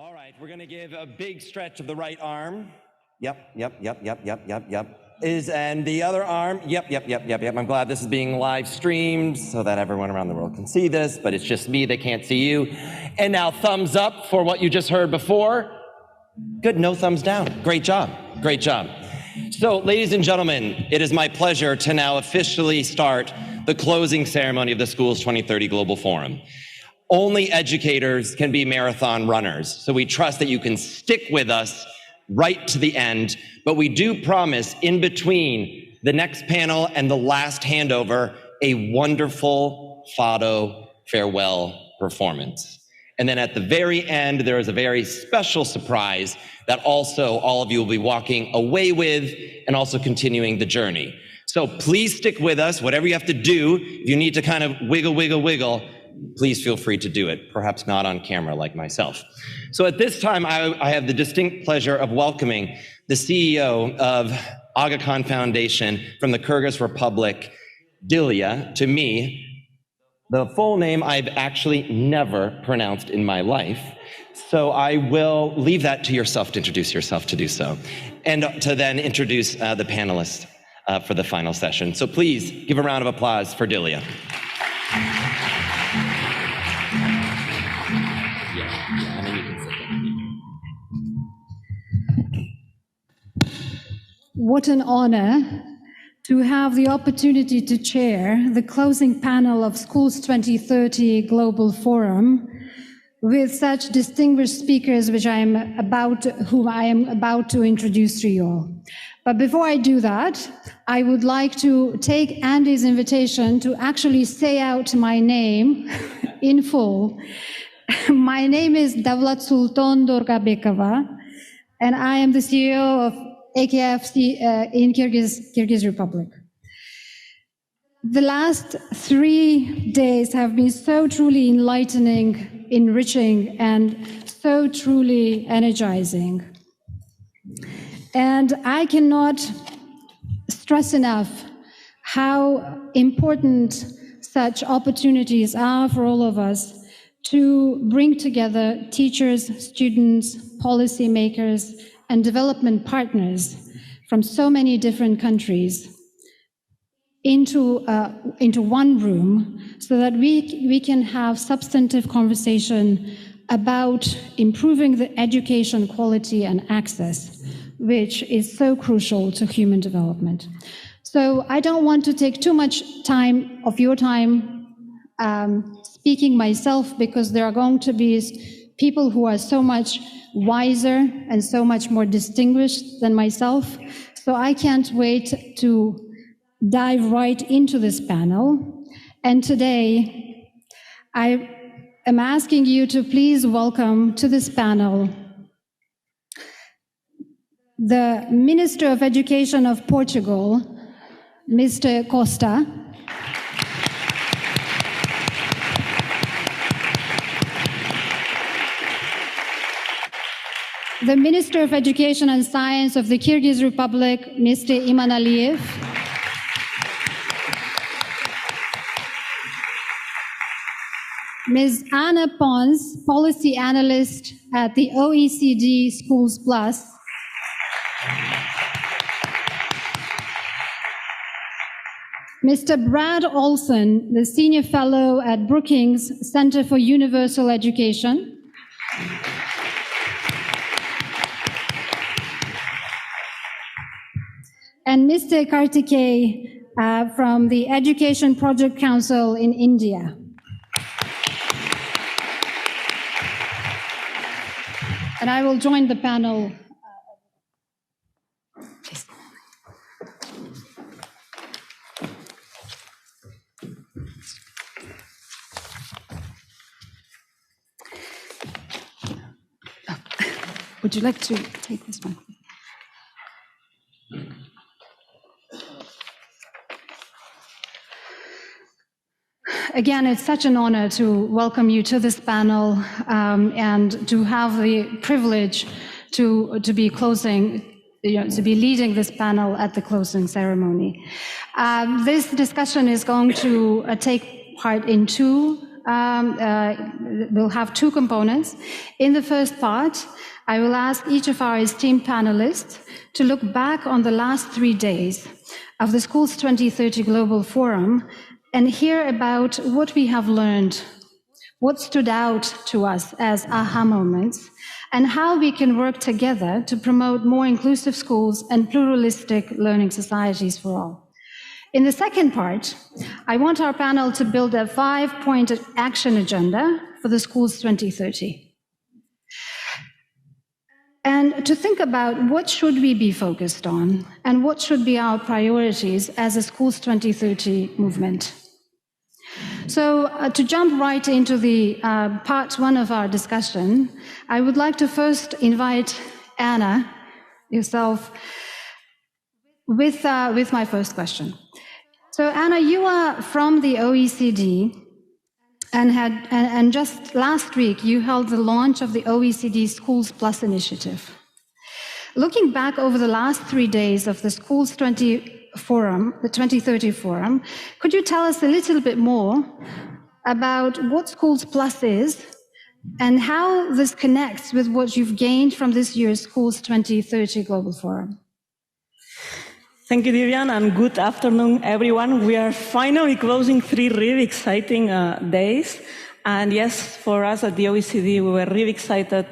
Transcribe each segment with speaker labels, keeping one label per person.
Speaker 1: All right, we're gonna give a big stretch of the right arm. Yep. And the other arm, yep. I'm glad this is being live streamed so that everyone around the world can see this, but it's just me, they can't see you. And now thumbs up for what you just heard before. Good, no thumbs down. Great job. So, ladies and gentlemen, it is my pleasure to now officially start the closing ceremony of the Schools 2030 Global Forum. Only educators can be marathon runners, so we trust that you can stick with us right to the end, but we do promise in between the next panel and the last handover, a wonderful Fado farewell performance. And then at the very end, there is a very special surprise that also all of you will be walking away with and also continuing the journey. So please stick with us, whatever you have to do. If you need to kind of wiggle, please feel free to do it, perhaps not on camera like myself. So at this time, I have the distinct pleasure of welcoming the CEO of Aga Foundation from the Kyrgyz Republic, Dilia, to me. The full name I've actually never pronounced in my life, so I will leave that to yourself to introduce yourself to do so, and to then introduce the panelists for the final session. So please give a round of applause for Dilia.
Speaker 2: What an honor to have the opportunity to chair the closing panel of Schools 2030 Global Forum with such distinguished speakers whom I am about to introduce to you all. But before I do that, I would like to take Andy's invitation to actually say out my name in full. My name is Davlat Sultan Dorgabekova, and I am the CEO of AKF in Kyrgyz Republic. The last 3 days have been so truly enlightening, enriching, and so truly energizing. And I cannot stress enough how important such opportunities are for all of us to bring together teachers, students, policymakers, and development partners from so many different countries into one room so that we can have substantive conversation about improving the education quality and access, which is so crucial to human development. So I don't want to take too much time of your time speaking myself, because there are going to be people who are so much wiser and so much more distinguished than myself. So I can't wait to dive right into this panel. And today, I am asking you to please welcome to this panel the Minister of Education of Portugal, Mr. Costa, the Minister of Education and Science of the Kyrgyz Republic, Mr. Iman Aliyev, Ms. Anna Pons, Policy Analyst at the OECD Schools Plus, Mr. Brad Olson, the Senior Fellow at Brookings Center for Universal Education, and Mr. Kartikey from the Education Project Council in India. And I will join the panel. Please. Would you like to take this one? Again, it's such an honor to welcome you to this panel and to have the privilege to be leading this panel at the closing ceremony. This discussion is going to take part in two will have two components. In the first part, I will ask each of our esteemed panelists to look back on the last 3 days of the Schools 2030 Global Forum and hear about what we have learned, what stood out to us as aha moments, and how we can work together to promote more inclusive schools and pluralistic learning societies for all. In the second part, I want our panel to build a 5-point action agenda for the Schools 2030. And to think about what should we be focused on and what should be our priorities as a Schools 2030 movement. So to jump right into the part one of our discussion, I would like to first invite Anna, yourself, with my first question. So Anna, you are from the OECD and just last week you held the launch of the OECD Schools Plus initiative. Looking back over the last 3 days of the Schools 2030 Forum, could you tell us a little bit more about what Schools Plus is and how this connects with what you've gained from this year's Schools 2030 Global Forum?
Speaker 3: Thank you, Vivian, and good afternoon, everyone. We are finally closing 3 really exciting days. And yes, for us at the OECD, we were really excited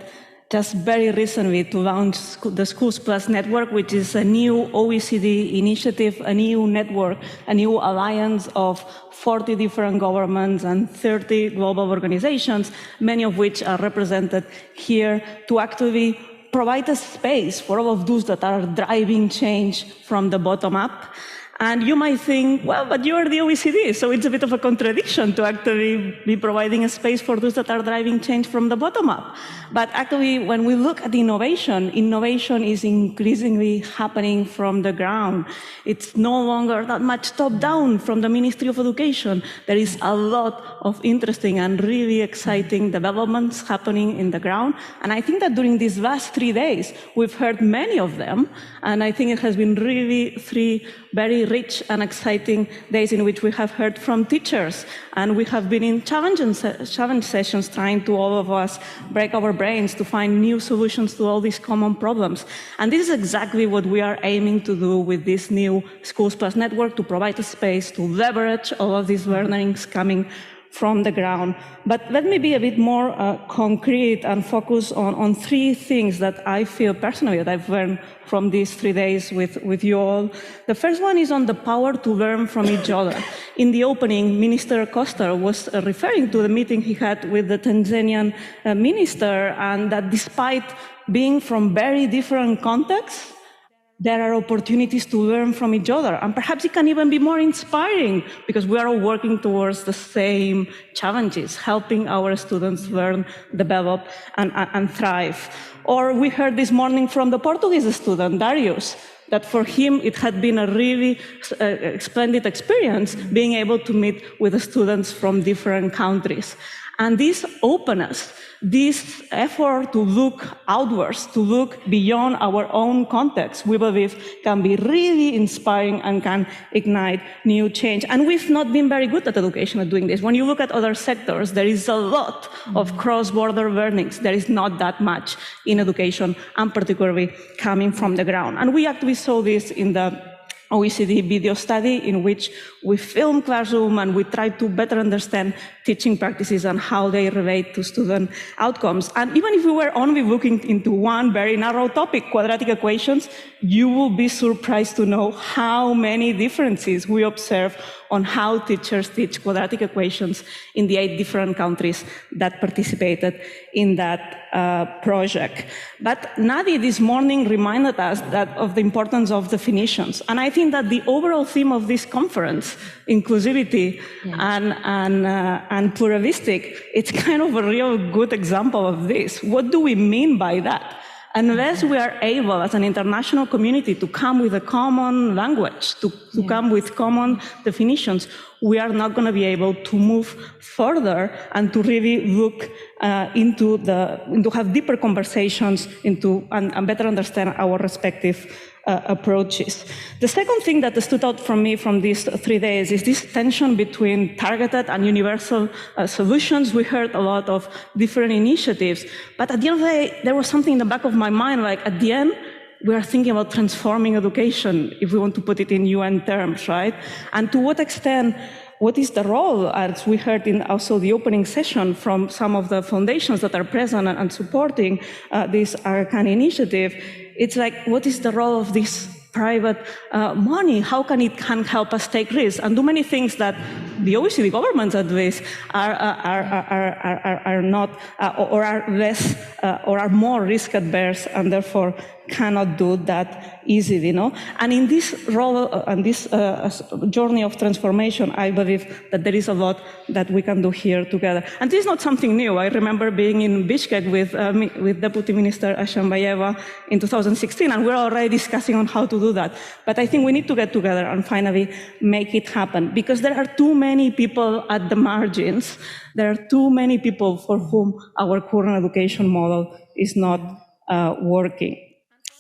Speaker 3: just very recently to launch the Schools Plus network, which is a new OECD initiative, a new network, a new alliance of 40 different governments and 30 global organizations, many of which are represented here to actually provide a space for all of those that are driving change from the bottom up. And you might think, well, but you are the OECD, so it's a bit of a contradiction to actually be providing a space for those that are driving change from the bottom up. But actually, when we look at innovation, innovation is increasingly happening from the ground. It's no longer that much top-down from the Ministry of Education. There is a lot of interesting and really exciting developments happening in the ground. And I think that during these last 3 days, we've heard many of them. And I think it has been really 3 very rich and exciting days in which we have heard from teachers, and we have been in challenge sessions trying to all of us break our brains to find new solutions to all these common problems. And this is exactly what we are aiming to do with this new Schools Plus network, to provide a space to leverage all of these learnings coming from the ground. But let me be a bit more concrete and focus on 3 things that I feel personally that I've learned from these 3 days with you all. The first one is on the power to learn from each other. In the opening, Minister Costa was referring to the meeting he had with the Tanzanian minister, and that despite being from very different contexts, there are opportunities to learn from each other. And perhaps it can even be more inspiring because we are all working towards the same challenges, helping our students learn, develop, and thrive. Or we heard this morning from the Portuguese student, Darius, that for him it had been a really splendid experience being able to meet with the students from different countries. And this openness, this effort to look outwards, to look beyond our own context, we believe can be really inspiring and can ignite new change. And we've not been very good at education at doing this. When you look at other sectors, there is a lot of cross-border learnings. There is not that much in education, and particularly coming from the ground. And we actually saw this in the OECD video study, in which we filmed classroom and we tried to better understand teaching practices and how they relate to student outcomes. And even if we were only looking into one very narrow topic, quadratic equations, you will be surprised to know how many differences we observe on how teachers teach quadratic equations in the 8 different countries that participated in that project. But Nadi this morning reminded us that of the importance of definitions. And I think that the overall theme of this conference, inclusivity and pluralistic, it's kind of a real good example of this. What do we mean by that? Unless we are able, as an international community, to come with a common language, to come with common definitions, we are not going to be able to move further and to really look into have deeper conversations and better understand our respective approaches. The second thing that stood out for me from these 3 days is this tension between targeted and universal solutions. We heard a lot of different initiatives, but at the end of the day, there was something in the back of my mind, like at the end, we are thinking about transforming education, if we want to put it in UN terms, right? And to what extent, what is the role, as we heard in also the opening session from some of the foundations that are present and supporting this AKF initiative, it's like, what is the role of this private money? How can it help us take risks and do many things that the OECD governments at least are not, or are less, or are more risk adverse, and therefore cannot do that easily, And in this role and this journey of transformation, I believe that there is a lot that we can do here together. And this is not something new. I remember being in Bishkek with Deputy Minister Ashambayeva in 2016, and we're already discussing on how to do that. But I think we need to get together and finally make it happen, because there are too many people at the margins. There are too many people for whom our current education model is not working.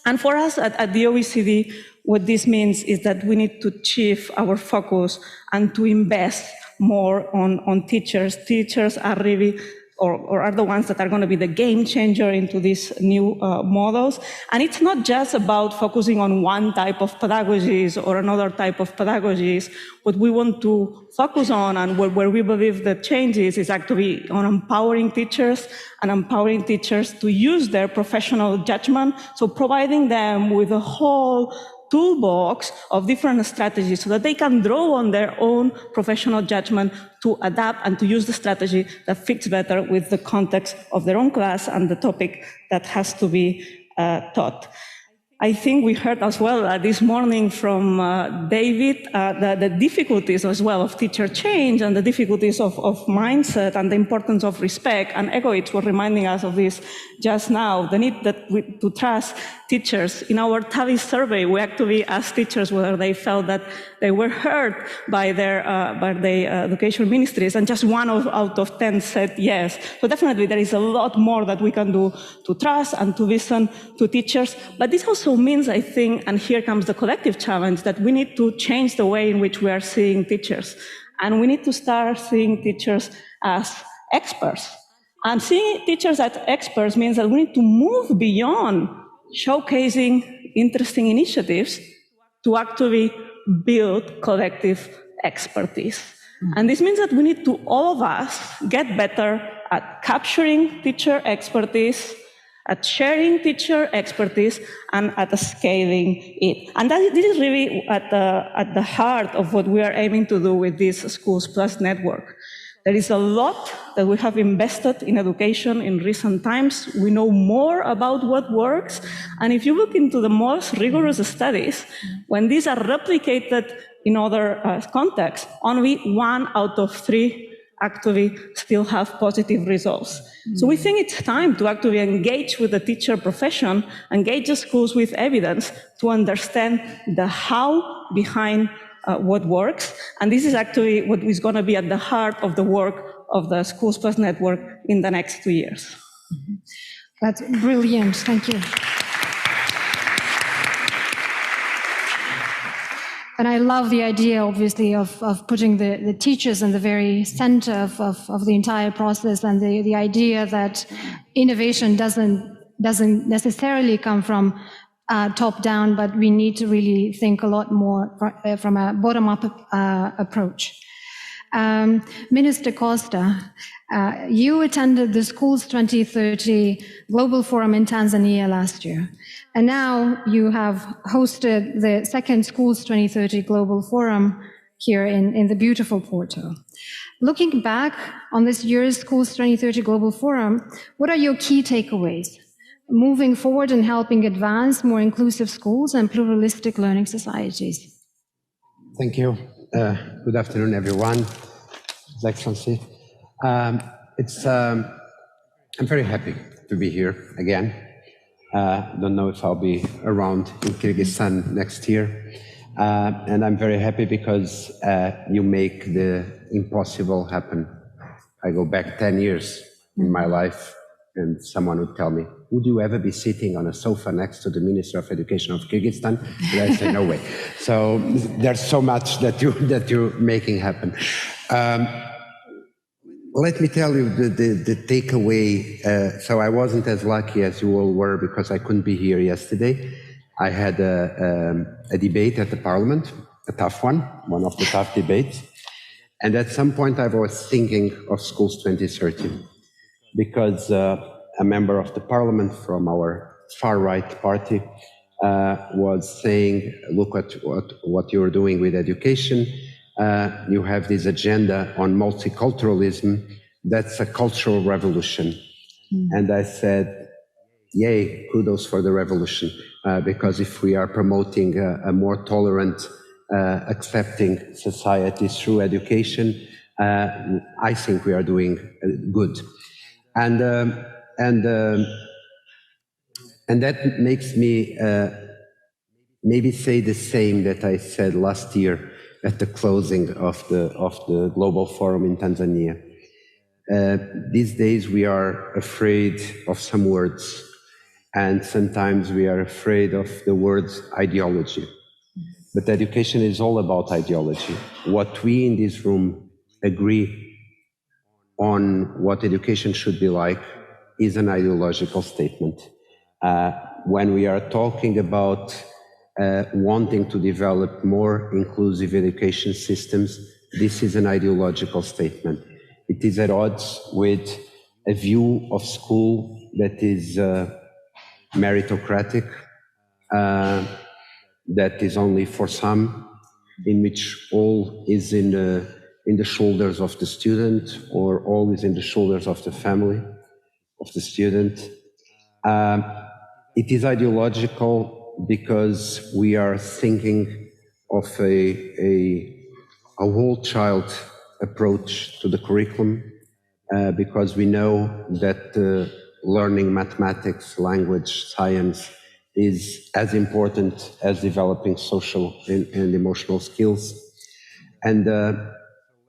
Speaker 3: And for us at the OECD, what this means is that we need to shift our focus and to invest more on teachers. Teachers are really, or are the ones that are going to be the game changer into these new models. And it's not just about focusing on one type of pedagogies or another type of pedagogies. What we want to focus on, and where we believe the change is actually on empowering teachers to use their professional judgment. So providing them with a whole toolbox of different strategies so that they can draw on their own professional judgment to adapt and to use the strategy that fits better with the context of their own class and the topic that has to be taught. I think we heard as well this morning from David the difficulties as well of teacher change and the difficulties of mindset and the importance of respect. And egoists were reminding us of this just now, the need to trust teachers. In our TAVI survey, we actually asked teachers whether they felt that they were heard by their education ministries, and just 1 out of 10 said yes. So definitely there is a lot more that we can do to trust and to listen to teachers. But this also means, I think, and here comes the collective challenge, that we need to change the way in which we are seeing teachers. And we need to start seeing teachers as experts. And seeing teachers as experts means that we need to move beyond showcasing interesting initiatives to actually build collective expertise. And this means that we need to, all of us, get better at capturing teacher expertise, at sharing teacher expertise, and at scaling it. And this is really at the heart of what we are aiming to do with this Schools Plus network. There is a lot that we have invested in education in recent times. We know more about what works. And if you look into the most rigorous studies, when these are replicated in other contexts, only 1 out of 3 actually still have positive results. So we think it's time to actually engage with the teacher profession, engage the schools with evidence to understand the how behind what works. And this is actually what is going to be at the heart of the work of the Schools Plus network in the next 2 years.
Speaker 2: That's brilliant. Thank you. And I love the idea, obviously, of putting the teachers in the very center of the entire process, and the idea that innovation doesn't necessarily come from top down, but we need to really think a lot more from a bottom-up approach. Minister Costa, you attended the Schools 2030 Global Forum in Tanzania last year, and now you have hosted the second Schools 2030 Global Forum here in the beautiful Porto. Looking back on this year's Schools 2030 Global Forum, what are your key takeaways moving forward and helping advance more inclusive schools and pluralistic learning societies?
Speaker 4: Thank you. Good afternoon, everyone. His Excellency. I'm very happy to be here again. Don't know if I'll be around in Kyrgyzstan next year. And I'm very happy because you make the impossible happen. I go back 10 years in my life, and someone would tell me would you ever be sitting on a sofa next to the Minister of Education of Kyrgyzstan? And I said, no way. So there's so much that you're making happen. Let me tell you the takeaway. So I wasn't as lucky as you all were because I couldn't be here yesterday. I had a debate at the Parliament, a tough one of the tough debates. And at some point I was thinking of Schools 2030 because a member of the Parliament from our far-right party was saying, look at what you're doing with education. You have this agenda on multiculturalism. That's a cultural revolution. And I said, yay, kudos for the revolution. Because if we are promoting a more tolerant, accepting society through education, I think we are doing good. And that makes me maybe say the same that I said last year at the closing of the Global Forum in Tanzania. These days we are afraid of some words, and sometimes we are afraid of the word ideology. But education is all about ideology. What we in this room agree on what education should be like is an ideological statement. When we are talking about wanting to develop more inclusive education systems, this is an ideological statement. It is at odds with a view of school that is meritocratic, that is only for some, in which all is in the shoulders of the student, or all is in the shoulders of the family of the student. It is ideological because we are thinking of a whole child approach to the curriculum, because we know that learning mathematics, language, science is as important as developing social and emotional skills. And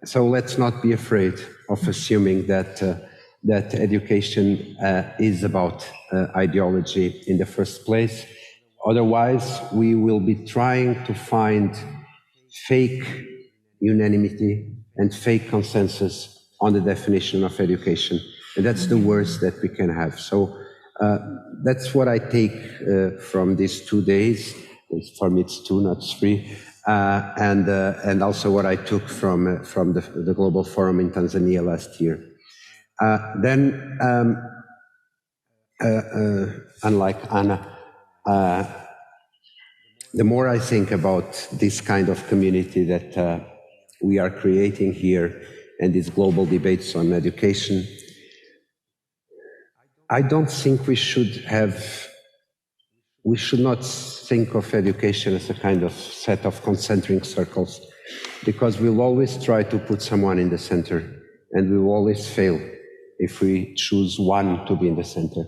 Speaker 4: so let's not be afraid of assuming that that education is about ideology in the first place. Otherwise, we will be trying to find fake unanimity and fake consensus on the definition of education. And that's the worst that we can have. So that's what I take from these 2 days. For me, it's 2, not 3. And also what I took from the Global Forum in Tanzania last year. Unlike Anna, the more I think about this kind of community that we are creating here and these global debates on education, I don't think we should not think of education as a kind of set of concentric circles, because we'll always try to put someone in the center, and we will always fail if we choose one to be in the center.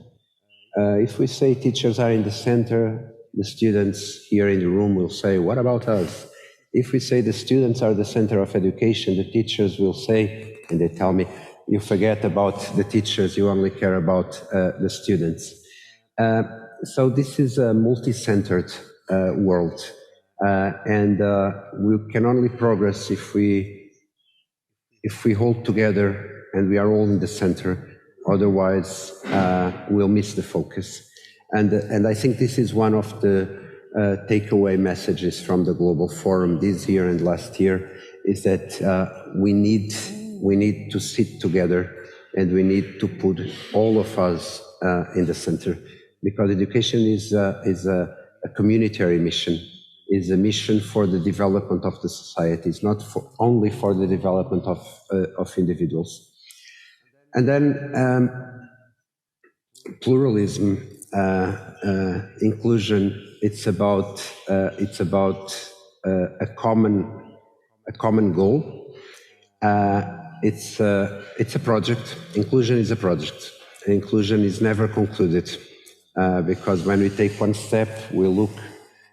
Speaker 4: If we say teachers are in the center, the students here in the room will say, what about us? If we say the students are the center of education, the teachers will say, and they tell me, you forget about the teachers, you only care about the students. So this is a multi-centered world, and we can only progress if we hold together and we are all in the center. Otherwise, we'll miss the focus. And I think this is one of the takeaway messages from the Global Forum this year and last year, is that we need to sit together, and we need to put all of us in the center, because education is a communitary mission, is a mission for the development of the society. It's not only for the development of individuals. And then pluralism, inclusion. It's about a common goal. It's a project. Inclusion is a project. Inclusion is never concluded, because when we take one step, we'll look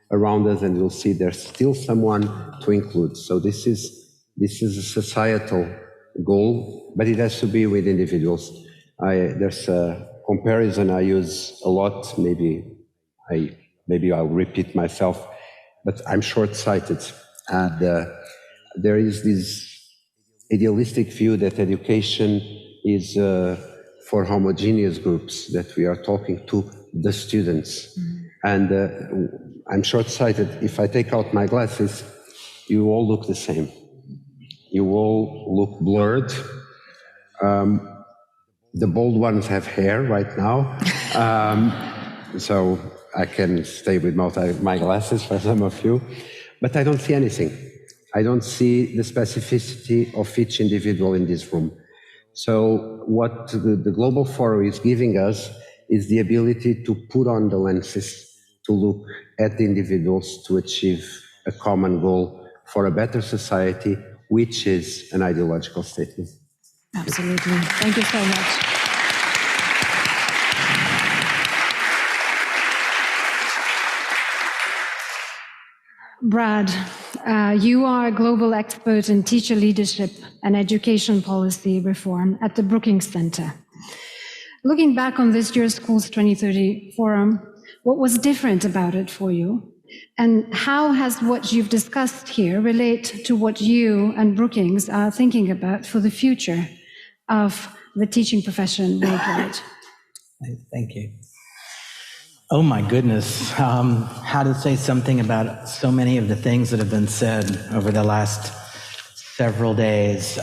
Speaker 4: around us and we'll see there's still someone to include. So this is a societal goal, but it has to be with individuals. There's a comparison I use a lot. Maybe I'll repeat myself, but I'm short-sighted. And there is this idealistic view that education is for homogeneous groups, that we are talking to the students. And I'm short-sighted. If I take out my glasses, you all look the same. You all look blurred. The bald ones have hair right now. So I can stay without my glasses for some of you. But I don't see anything. I don't see the specificity of each individual in this room. So what the Global Forum is giving us is the ability to put on the lenses, to look at the individuals, to achieve a common goal for a better society, which is an ideological statement.
Speaker 2: Absolutely. Thank you so much. Brad, you are a global expert in teacher leadership and education policy reform at the Brookings Center. Looking back on this year's Schools 2030 forum, what was different about it for you? And how has what you've discussed here relate to what you and Brookings are thinking about for the future of the teaching profession worldwide?
Speaker 5: Thank you. Oh my goodness, how to say something about so many of the things that have been said over the last several days.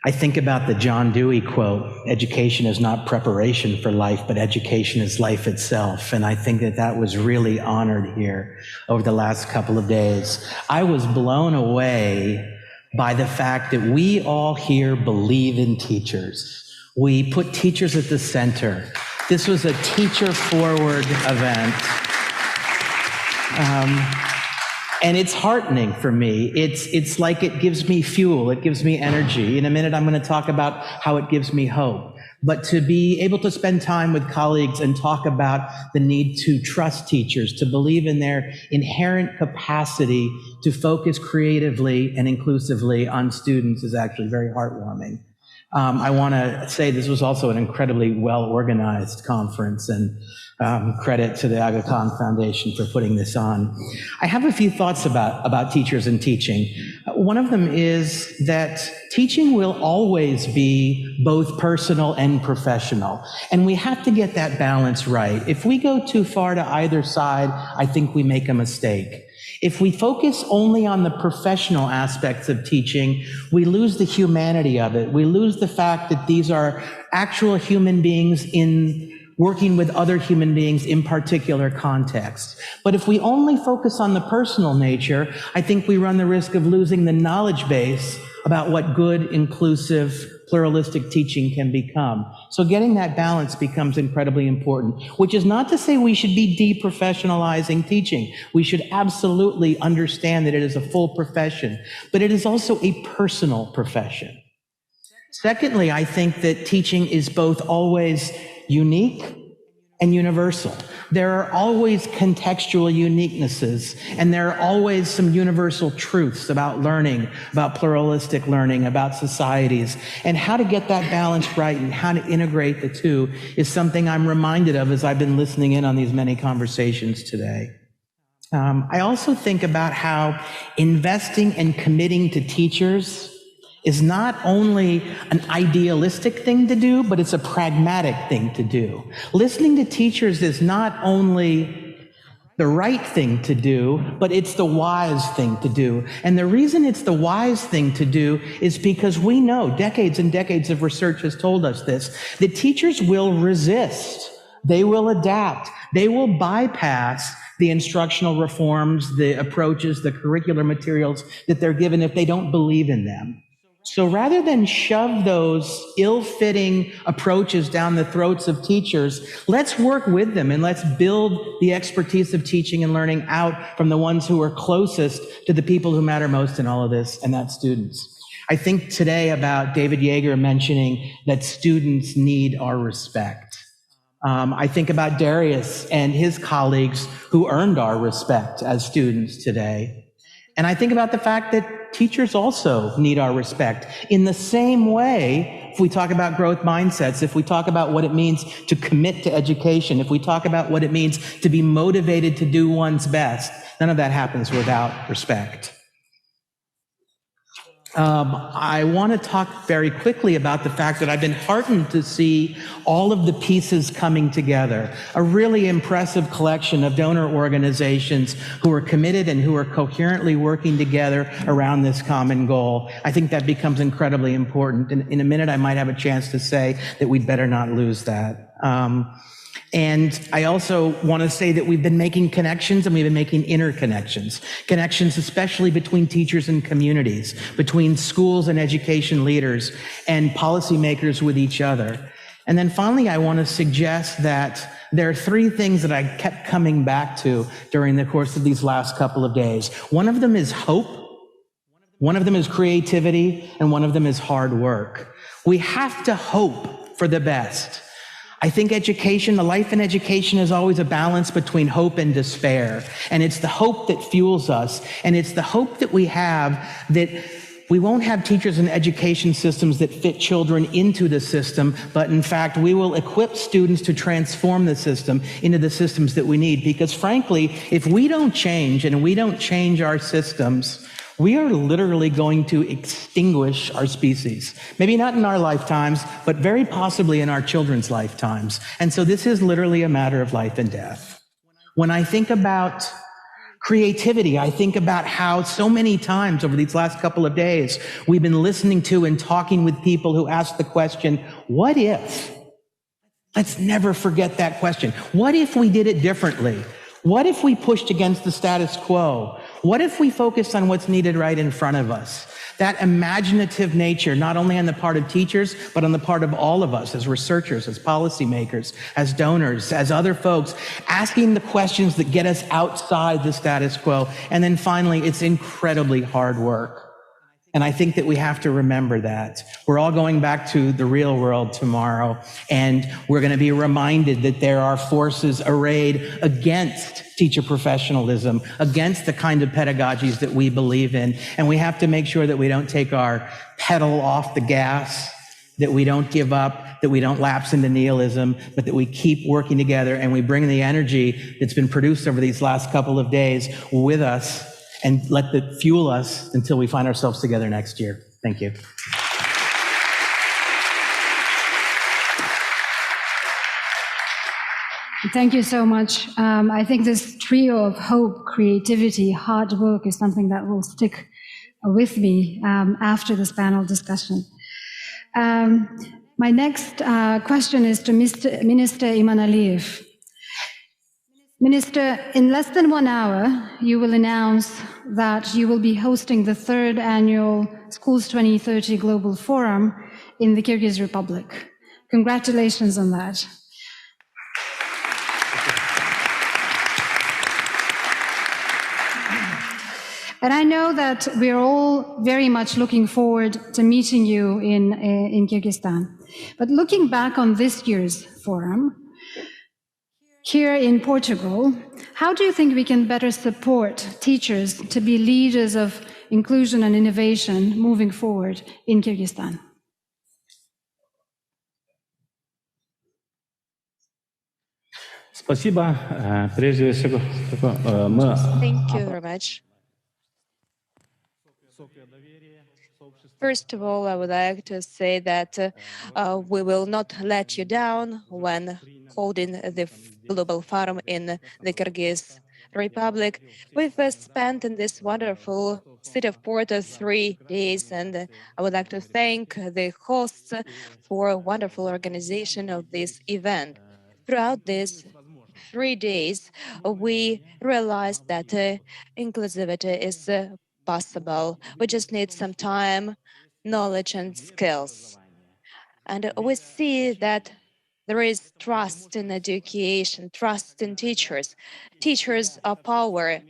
Speaker 5: I think about the John Dewey quote, education is not preparation for life, but education is life itself. And I think that that was really honored here over the last couple of days. I was blown away by the fact that we all here believe in teachers. We put teachers at the center. This was a teacher-forward event. And it's heartening for me. It's like it gives me fuel, it gives me energy. In a minute, I'm going to talk about how it gives me hope. But to be able to spend time with colleagues and talk about the need to trust teachers, to believe in their inherent capacity to focus creatively and inclusively on students is actually very heartwarming. I want to say this was also an incredibly well-organized conference, and credit to the Aga Khan Foundation for putting this on. I have a few thoughts about teachers and teaching. One of them is that teaching will always be both personal and professional, and we have to get that balance right. If we go too far to either side, I think we make a mistake. If we focus only on the professional aspects of teaching, we lose the humanity of it. We lose the fact that these are actual human beings in working with other human beings in particular contexts. But if we only focus on the personal nature, I think we run the risk of losing the knowledge base about what good, inclusive, pluralistic teaching can become. So getting that balance becomes incredibly important, which is not to say we should be deprofessionalizing teaching. We should absolutely understand that it is a full profession, but it is also a personal profession. Secondly, I think that teaching is both always unique and universal. There are always contextual uniquenesses, and there are always some universal truths about learning, about pluralistic learning, about societies. And how to get that balance right and how to integrate the two is something I'm reminded of as I've been listening in on these many conversations today. I also think about how investing and committing to teachers is not only an idealistic thing to do, but it's a pragmatic thing to do. Listening to teachers is not only the right thing to do, but it's the wise thing to do. And the reason it's the wise thing to do is because we know, decades and decades of research has told us this, that teachers will resist, they will adapt, they will bypass the instructional reforms, the approaches, the curricular materials that they're given if they don't believe in them. So rather than shove those ill-fitting approaches down the throats of teachers, let's work with them and let's build the expertise of teaching and learning out from the ones who are closest to the people who matter most in all of this, and that's students. I think today about David Yeager mentioning that students need our respect. I think about Darius and his colleagues who earned our respect as students today. And I think about the fact that teachers also need our respect in the same way if we talk about growth mindsets, if we talk about what it means to commit to education, if we talk about what it means to be motivated to do one's best, none of that happens without respect. I want to talk very quickly about the fact that I've been heartened to see all of the pieces coming together. A really impressive collection of donor organizations who are committed and who are coherently working together around this common goal. I think that becomes incredibly important. In a minute, I might have a chance to say that we'd better not lose that. And I also want to say that we've been making connections and we've been making interconnections. Connections especially between teachers and communities, between schools and education leaders, and policymakers with each other. And then finally, I want to suggest that there are three things that I kept coming back to during the course of these last couple of days. One of them is hope, one of them is creativity, and one of them is hard work. We have to hope for the best. I think education, the life in education is always a balance between hope and despair. And it's the hope that fuels us. And it's the hope that we have that we won't have teachers and education systems that fit children into the system, but in fact, we will equip students to transform the system into the systems that we need. Because frankly, if we don't change and we don't change our systems, we are literally going to extinguish our species. Maybe not in our lifetimes, but very possibly in our children's lifetimes. And so this is literally a matter of life and death. When I think about creativity, I think about how so many times over these last couple of days, we've been listening to and talking with people who ask the question, what if? Let's never forget that question. What if we did it differently? What if we pushed against the status quo? What if we focused on what's needed right in front of us? That imaginative nature, not only on the part of teachers, but on the part of all of us as researchers, as policymakers, as donors, as other folks, asking the questions that get us outside the status quo. And then finally, it's incredibly hard work. And I think that we have to remember that. We're all going back to the real world tomorrow, and we're going to be reminded that there are forces arrayed against teacher professionalism, against the kind of pedagogies that we believe in. And we have to make sure that we don't take our pedal off the gas, that we don't give up, that we don't lapse into nihilism, but that we keep working together and we bring the energy that's been produced over these last couple of days with us and let it fuel us until we find ourselves together next year. Thank you.
Speaker 2: Thank you so much. I think this trio of hope, creativity, hard work is something that will stick with me after this panel discussion. My next question is to Minister Imanaliyev. Minister, in less than 1 hour, you will announce that you will be hosting the 3rd annual Schools2030 Global Forum in the Kyrgyz Republic. Congratulations on that. And I know that we're all very much looking forward to meeting you in Kyrgyzstan. But looking back on this year's forum, here in Portugal, how do you think we can better support teachers to be leaders of inclusion and innovation moving forward in Kyrgyzstan?
Speaker 6: Спасибо. Прежде всего, мы...
Speaker 7: Thank you very much. First of all, I would like to say that we will not let you down when holding the Global Forum in the Kyrgyz Republic. We've spent in this wonderful city of Porto 3 days, and I would like to thank the hosts for a wonderful organization of this event. Throughout these 3 days, we realized that inclusivity is possible. We just need some time, knowledge, and skills. And we see that there is trust in education, trust in teachers. Teachers are power.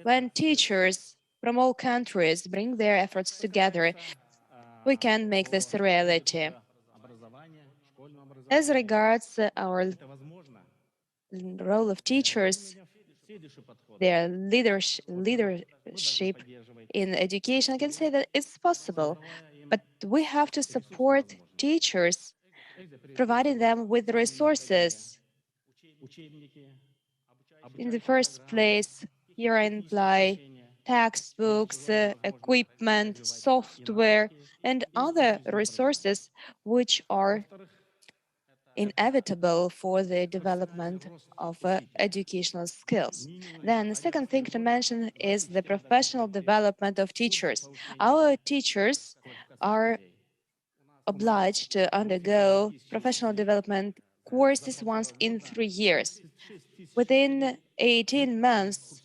Speaker 7: When teachers from all countries bring their efforts together, we can make this a reality. As regards our role of teachers, their leadership in education, I can say that it's possible. But we have to support teachers, providing them with resources. In the first place, here I imply textbooks, equipment, software, and other resources which are inevitable for the development of educational skills. Then the second thing to mention is the professional development of teachers. Our teachers are obliged to undergo professional development courses once in 3 years. Within 18 months,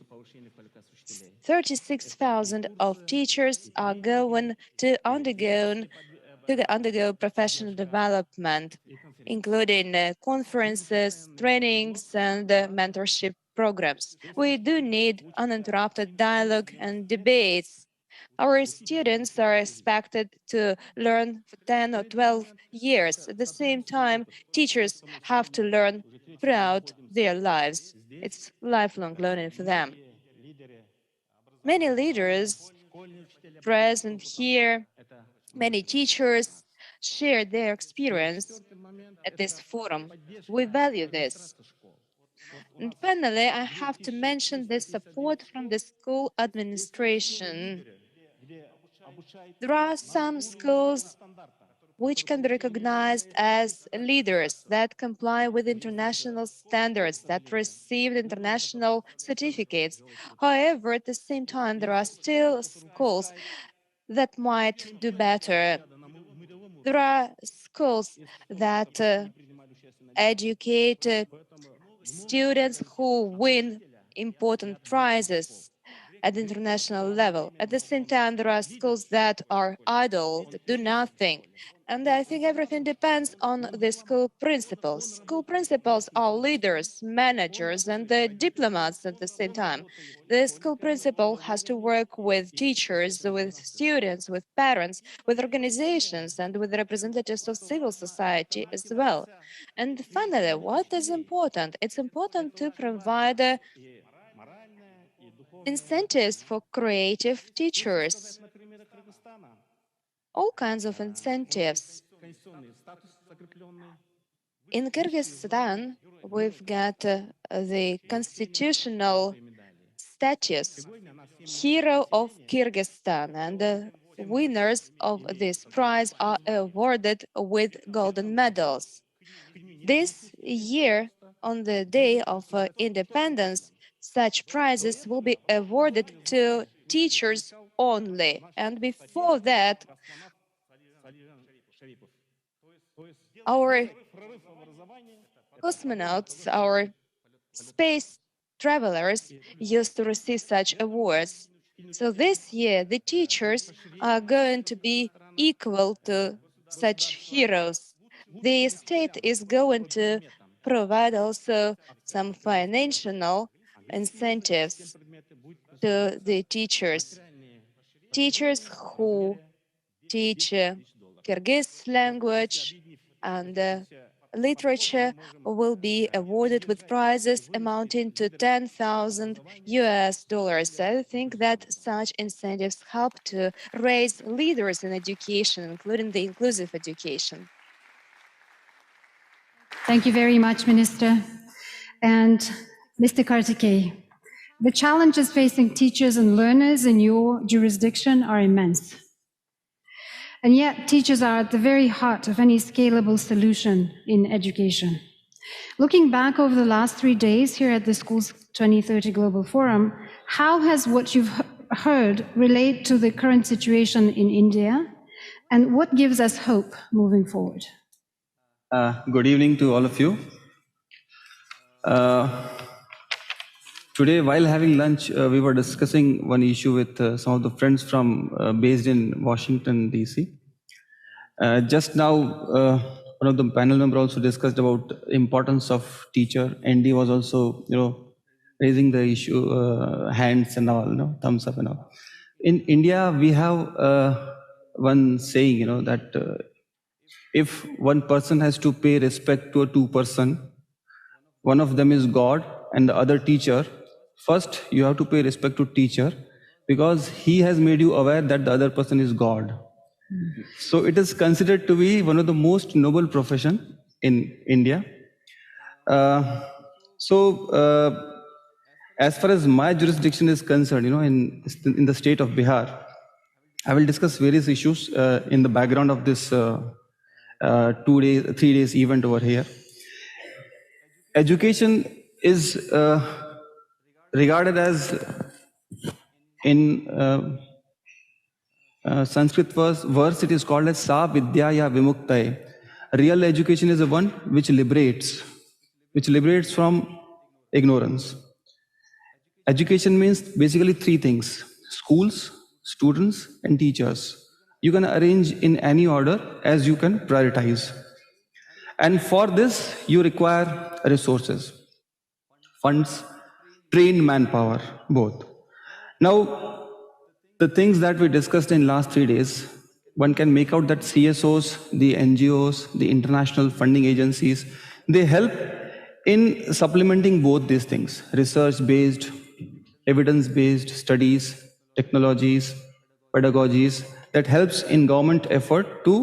Speaker 7: 36,000 of teachers are going to undergo professional development, including conferences, trainings, and mentorship programs. We do need uninterrupted dialogue and debates. Our students are expected to learn for 10 or 12 years. At the same time, teachers have to learn throughout their lives. It's lifelong learning for them. Many leaders present here, many teachers shared their experience at this forum. We value this. And finally, I have to mention the support from the school administration. There are some schools which can be recognized as leaders that comply with international standards, that received international certificates. However, at the same time, there are still schools that might do better. There are schools that educate students who win important prizes at the international level. At the same time, there are schools that are idle, that do nothing. And I think everything depends on the school principals. School principals are leaders, managers, and the diplomats at the same time. The school principal has to work with teachers, with students, with parents, with organizations, and with representatives of civil society as well. And finally, what is important? It's important to provide incentives for creative teachers. All kinds of incentives. In Kyrgyzstan, we've got the constitutional status, Hero of Kyrgyzstan, and the winners of this prize are awarded with golden medals. This year, on the day of independence, such prizes will be awarded to teachers only. And before that, our cosmonauts, our space travelers used to receive such awards. So this year, the teachers are going to be equal to such heroes. The state is going to provide also some financial incentives to the teachers. Teachers who teach Kyrgyz language and literature will be awarded with prizes amounting to $10,000. I think that such incentives help to raise leaders in education, including the inclusive education.
Speaker 2: Thank you very much, Minister. And Mr. Kartikey, the challenges facing teachers and learners in your jurisdiction are immense. And yet, teachers are at the very heart of any scalable solution in education. Looking back over the last 3 days here at the Schools 2030 Global Forum, how has what you've heard relate to the current situation in India, and what gives us hope moving forward?
Speaker 8: Good evening to all of you. Today, while having lunch, we were discussing one issue with some of the friends from based in Washington, D.C. Just now, one of the panel members also discussed about importance of teacher. ND was also, raising the issue, hands and all, thumbs up and all. In India, we have one saying, that if one person has to pay respect to a two person, one of them is God and the other teacher. First, you have to pay respect to teacher because he has made you aware that the other person is God. So it is considered to be one of the most noble profession in India. Uh, as far as my jurisdiction is concerned, in the state of Bihar, I will discuss various issues in the background of this 3 days event over here. Education is regarded as, in Sanskrit verse, it is called as Sa Vidyaya Vimuktaye. Real education is the one which liberates from ignorance. Education means basically three things: schools, students, and teachers. You can arrange in any order as you can prioritize. And for this, you require resources, funds, trained manpower, both. Now, the things that we discussed in last 3 days, one can make out that CSOs, the NGOs, the international funding agencies, they help in supplementing both these things: research-based, evidence-based studies, technologies, pedagogies, that helps in government effort to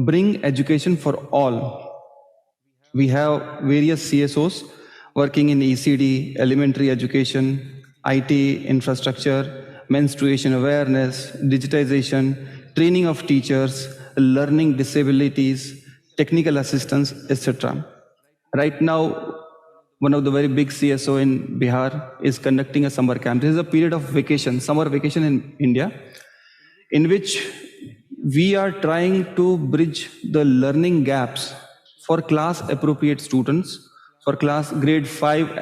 Speaker 8: bring education for all. We have various CSOs working in ECD, elementary education, IT infrastructure, menstruation awareness, digitization, training of teachers, learning disabilities, technical assistance, etc. Right now, one of the very big CSO in Bihar is conducting a summer camp. This is a period of vacation, summer vacation in India, in which we are trying to bridge the learning gaps for class appropriate students, for class grade 5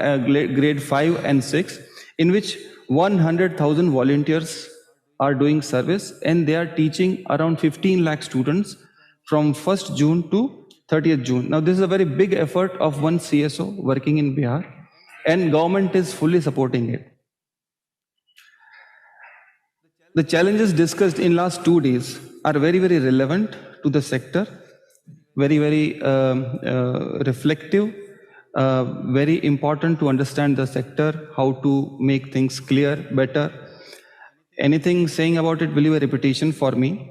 Speaker 8: and 6, in which 100,000 volunteers are doing service, and they are teaching around 15 lakh students from 1st June to 30th June. Now, this is a very big effort of one CSO working in Bihar, and government is fully supporting it. The challenges discussed in last 2 days are very, very relevant to the sector, very, very reflective, very important to understand the sector, how to make things clear, better. Anything saying about it will be a repetition for me.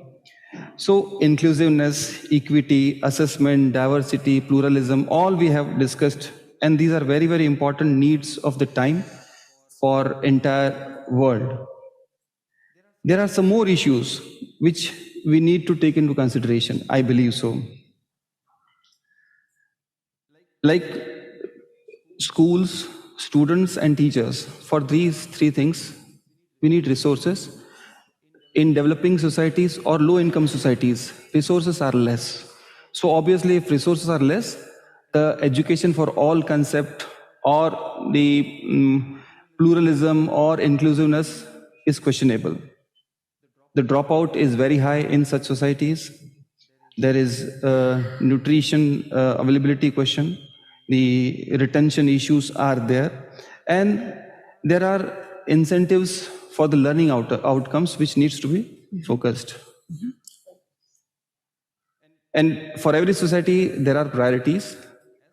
Speaker 8: So inclusiveness, equity, assessment, diversity, pluralism, all we have discussed, and these are very, very important needs of the time for entire world. There are some more issues which we need to take into consideration, I believe so. Like schools, students, and teachers. For these three things, we need resources. In developing societies or low-income societies, resources are less. So obviously, if resources are less, the education for all concept or the pluralism or inclusiveness is questionable. The dropout is very high in such societies. There is nutrition availability question. The retention issues are there. And there are incentives for the learning outcomes which needs to be focused. And for every society, there are priorities.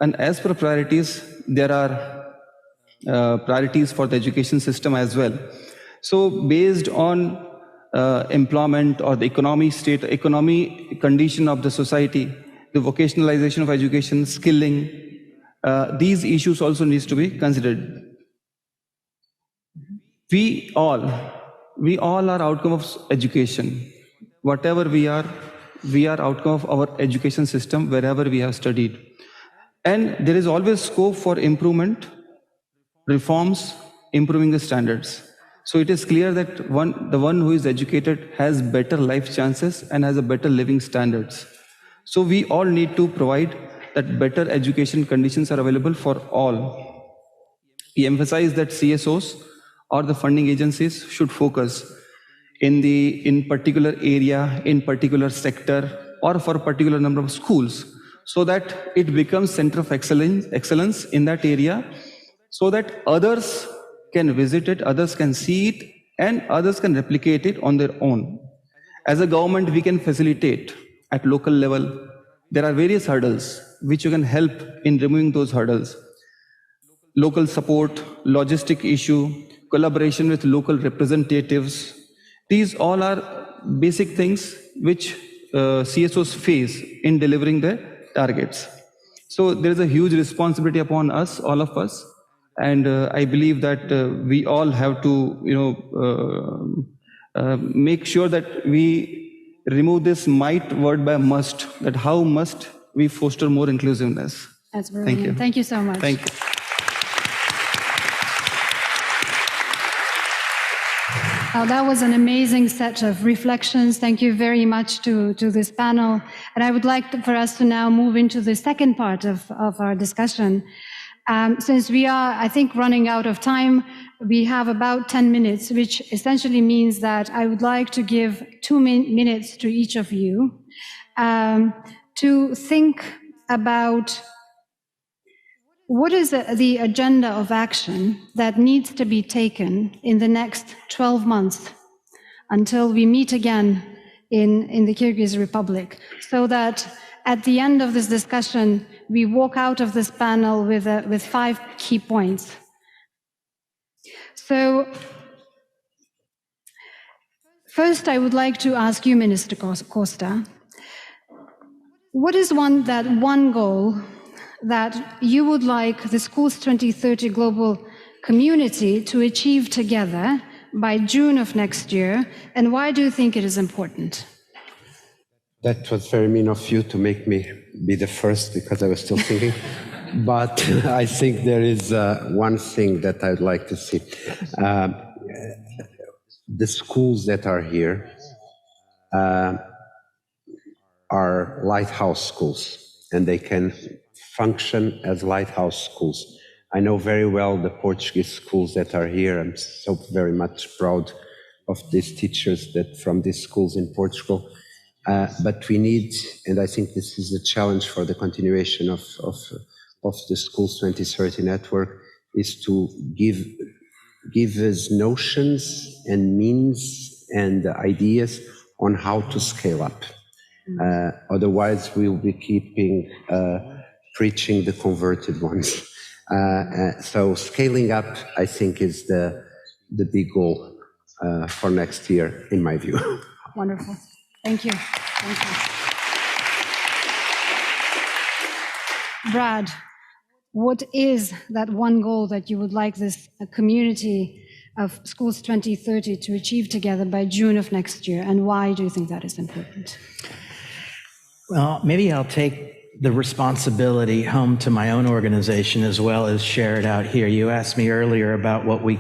Speaker 8: And as per priorities, there are priorities for the education system as well. So based on employment or the economy condition of the society, the vocationalization of education, skilling, these issues also needs to be considered. We all are outcome of education. Whatever we are outcome of our education system wherever we have studied. And there is always scope for improvement, reforms, improving the standards. So it is clear that the one who is educated has better life chances and has a better living standards. So we all need to provide that better education conditions are available for all. We emphasize that CSOs or the funding agencies should focus in particular area, in particular sector, or for a particular number of schools, so that it becomes center of excellence in that area, so that others can visit it, others can see it, and others can replicate it on their own. As a government, we can facilitate at local level. There are various hurdles which you can help in removing those hurdles. Local support, logistic issue, collaboration with local representatives. These all are basic things which CSOs face in delivering their targets. So there is a huge responsibility upon us, all of us, and I believe that we all have to, make sure that we remove this might word by must. That how must we foster more inclusiveness?
Speaker 2: That's brilliant.
Speaker 8: Thank you.
Speaker 2: Thank you so much.
Speaker 8: Thank you.
Speaker 2: That was an amazing set of reflections. Thank you very much to this panel. And I would like for us to now move into the second part of our discussion. Since we are, I think, running out of time, we have about 10 minutes, which essentially means that I would like to give 2 minutes to each of you to think about what is the agenda of action that needs to be taken in the next 12 months until we meet again in the Kyrgyz Republic, so that at the end of this discussion, we walk out of this panel with 5 key points. So, first I would like to ask you, Minister Costa, what is one goal that you would like the Schools 2030 global community to achieve together by June of next year, and why do you think it is important?
Speaker 4: That was very mean of you to make me be the first, because I was still thinking. But I think there is one thing that I'd like to see. The schools that are here are lighthouse schools, and they can function as lighthouse schools. I know very well the Portuguese schools that are here. I'm so very much proud of these teachers that from these schools in Portugal. But we need, and I think this is a challenge for the continuation of the Schools 2030 network, is to give us notions and means and ideas on how to scale up. Otherwise, we'll be keeping preaching the converted ones. So scaling up, I think, is the big goal for next year, in my view.
Speaker 2: Wonderful. Thank you. Thank you. Brad, what is that one goal that you would like this community of Schools 2030 to achieve together by June of next year, and why do you think that is important?
Speaker 5: Well, maybe I'll take the responsibility home to my own organization as well as share it out here. You asked me earlier about what I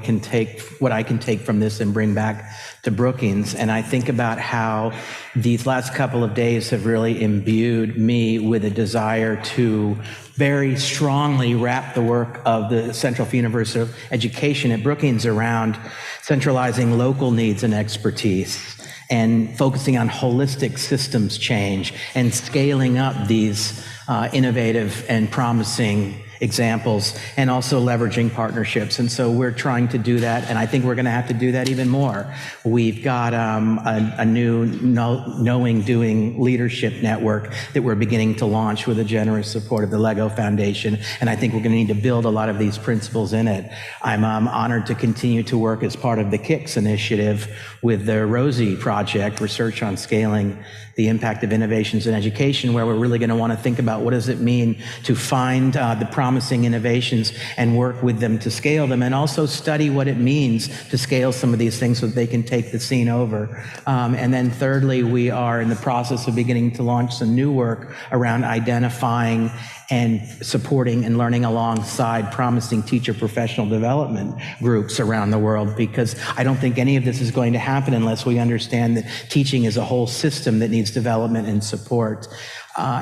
Speaker 5: can take from this and bring back to Brookings. And I think about how these last couple of days have really imbued me with a desire to very strongly wrap the work of the Central for Universal Education at Brookings around centralizing local needs and expertise, and focusing on holistic systems change and scaling up these innovative and promising examples, and also leveraging partnerships. And so we're trying to do that, and I think we're going to have to do that even more. We've got a new knowing, doing leadership network that we're beginning to launch with the generous support of the Lego Foundation, and I think we're going to need to build a lot of these principles in it. I'm honored to continue to work as part of the KICS initiative with the ROSI project, Research on Scaling the Impact of Innovations in Education, where we're really going to want to think about what does it mean to find the promising innovations and work with them to scale them, and also study what it means to scale some of these things so that they can take the scene over. And then thirdly, we are in the process of beginning to launch some new work around identifying and supporting and learning alongside promising teacher professional development groups around the world, because I don't think any of this is going to happen unless we understand that teaching is a whole system that needs development and support.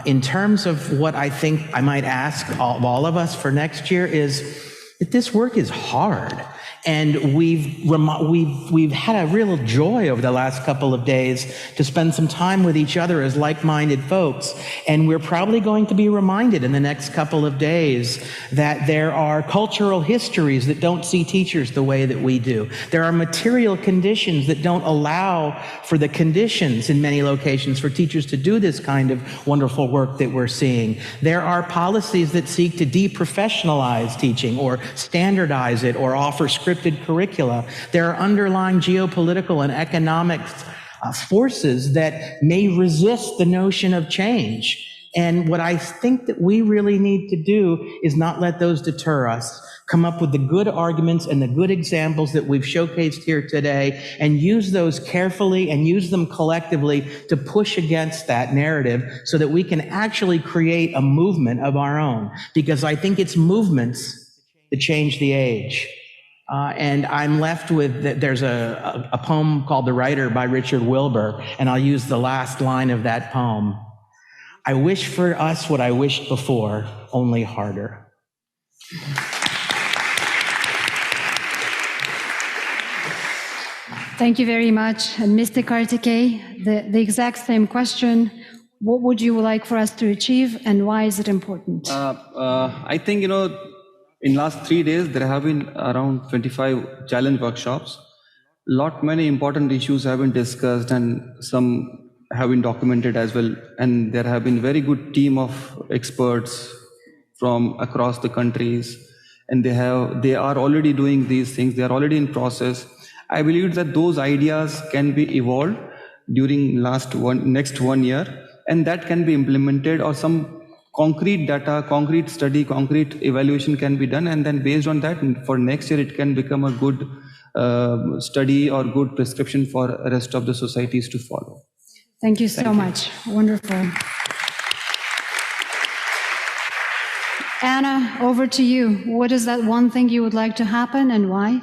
Speaker 5: In terms of what I think I might ask all of us for next year is that this work is hard. And we've had a real joy over the last couple of days to spend some time with each other as like-minded folks. And we're probably going to be reminded in the next couple of days that there are cultural histories that don't see teachers the way that we do. There are material conditions that don't allow for the conditions in many locations for teachers to do this kind of wonderful work that we're seeing. There are policies that seek to deprofessionalize teaching or standardize it or offer scripted curricula. There are underlying geopolitical and economic forces that may resist the notion of change. And what I think that we really need to do is not let those deter us. Come up with the good arguments and the good examples that we've showcased here today and use those carefully and use them collectively to push against that narrative so that we can actually create a movement of our own. Because I think it's movements that change the age. And I'm left with, there's a poem called The Writer by Richard Wilbur, and I'll use the last line of that poem. I wish for us what I wished before, only harder.
Speaker 2: Thank you very much. And Mr. Kartikey, the exact same question. What would you like for us to achieve and why is it important?
Speaker 8: I think, in last 3 days, there have been around 25 challenge workshops. Many important issues have been discussed and some have been documented as well. And there have been very good team of experts from across the countries. And they are already doing these things. They are already in process. I believe that those ideas can be evolved during next 1 year, and that can be implemented, or some concrete data, concrete study, concrete evaluation can be done, and then based on that, for next year, it can become a good study or good prescription for the rest of the societies to follow.
Speaker 2: Thank you so much. Wonderful. Anna, over to you. What is that one thing you would like to happen and why?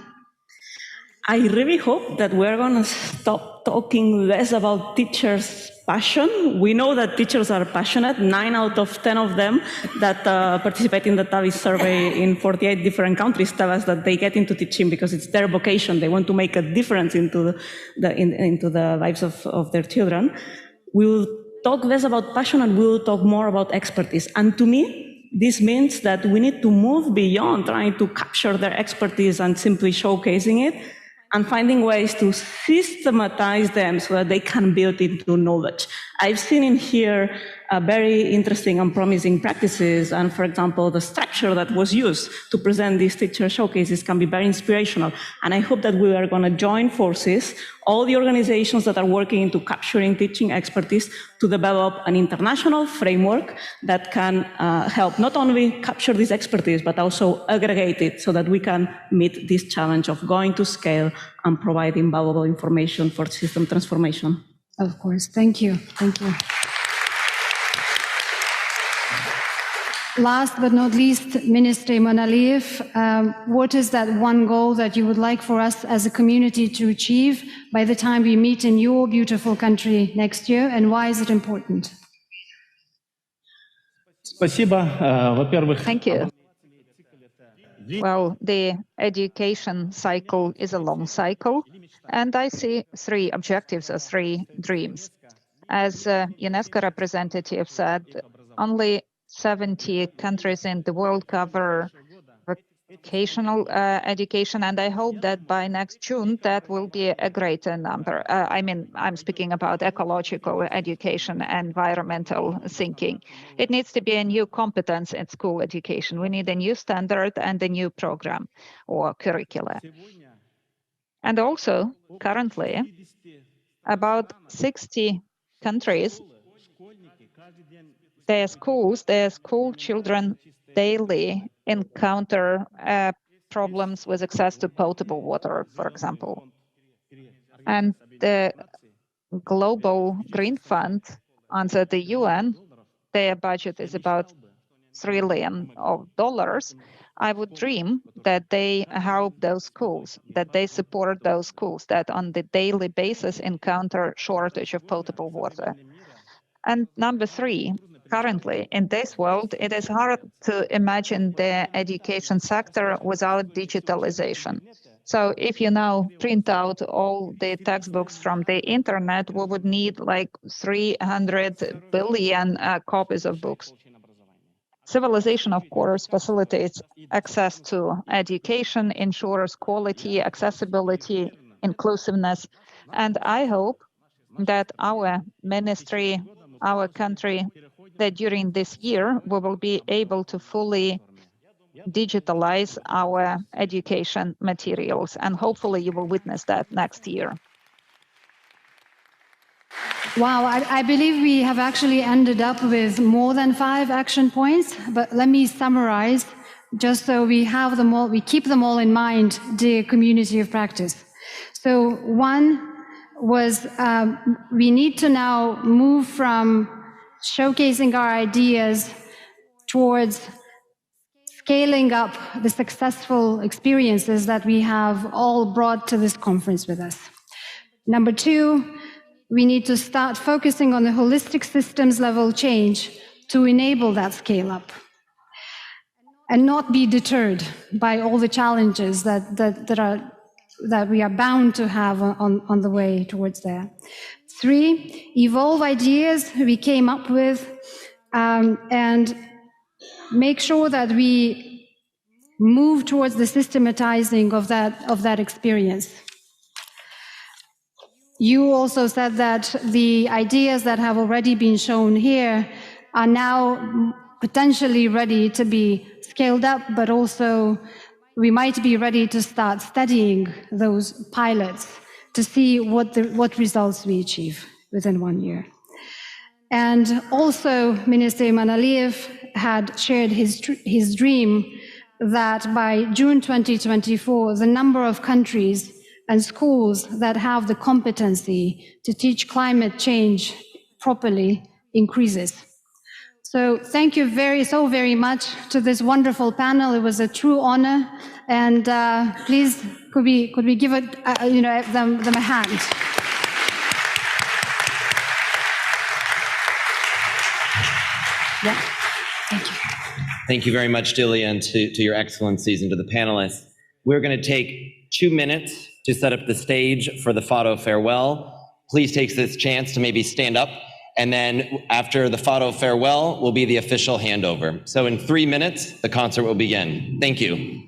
Speaker 3: I really hope that we're going to stop talking less about teachers' passion. We know that teachers are passionate. 9 out of 10 of them that participate in the TAVI survey in 48 different countries tell us that they get into teaching because it's their vocation. They want to make a difference into the lives of their children. We'll talk less about passion and we'll talk more about expertise. And to me, this means that we need to move beyond trying to capture their expertise and simply showcasing it, and finding ways to systematize them so that they can build into knowledge. I've seen in here very interesting and promising practices, and for example, the structure that was used to present these teacher showcases can be very inspirational. And I hope that we are going to join forces, all the organizations that are working into capturing teaching expertise, to develop an international framework that can help not only capture this expertise, but also aggregate it so that we can meet this challenge of going to scale and providing valuable information for system transformation.
Speaker 2: Of course. Thank you. Thank you. Last but not least, Minister Imanaliyev, what is that one goal that you would like for us as a community to achieve by the time we meet in your beautiful country next year, and why is it important?
Speaker 9: Thank you. Well, the education cycle is a long cycle, and I see 3 objectives or 3 dreams. As UNESCO representative said, only 70 countries in the world cover vocational education, and I hope that by next June that will be a greater number. I'm speaking about ecological education, environmental thinking. It needs to be a new competence in school education. We need a new standard and a new program or curricula. And also, currently, about 60 countries, their school children daily encounter problems with access to potable water, for example. And the Global Green Fund under the UN, their budget is about $3 trillion. I would dream that they help those schools, that they support those schools that on the daily basis encounter shortage of potable water. And number 3, currently, in this world, it is hard to imagine the education sector without digitalization. So if you now print out all the textbooks from the internet, we would need like 300 billion copies of books. Civilization, of course, facilitates access to education, ensures quality, accessibility, inclusiveness. And I hope that our ministry, our country, that during this year, we will be able to fully digitalize our education materials. And hopefully you will witness that next year.
Speaker 2: Wow, I believe we have actually ended up with more than 5 action points, but let me summarize just so we have them all, we keep them all in mind, dear community of practice. So one was we need to now move from showcasing our ideas towards scaling up the successful experiences that we have all brought to this conference with us. Number two, we need to start focusing on the holistic systems level change to enable that scale up and not be deterred by all the challenges that we are bound to have on the way towards there. Three, evolve ideas we came up with and make sure that we move towards the systematizing of that experience. You also said that the ideas that have already been shown here are now potentially ready to be scaled up, but also we might be ready to start studying those pilots to see what results we achieve within 1 year. And also, Minister Imanaliev had shared his dream that by June 2024, the number of countries and schools that have the competency to teach climate change properly increases. So thank you so very much to this wonderful panel. It was a true honor. And please, could we give it, them a hand? Yeah, thank you.
Speaker 1: Thank you very much, Delia, and to your excellencies and to the panelists. We're going to take 2 minutes to set up the stage for the Fado farewell. Please take this chance to maybe stand up, and then after the Fado farewell will be the official handover. So in 3 minutes, the concert will begin. Thank you.